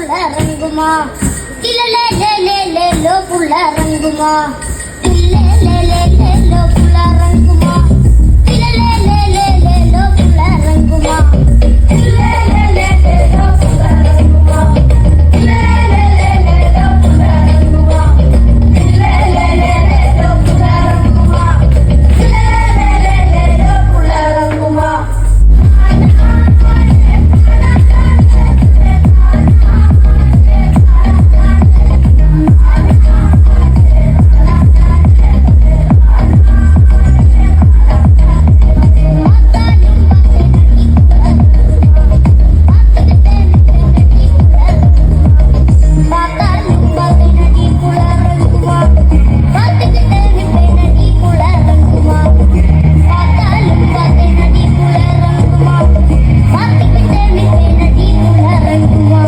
புள்ள ரங்குமா இல்லலே லே லே லே லோ புள்ள ரங்குமா இல்லே லே லே லே லோ புள்ள ரங்குமா இல்லலே லே லே லே லோ புள்ள ரங்குமா இல்லே லே லே லே லோ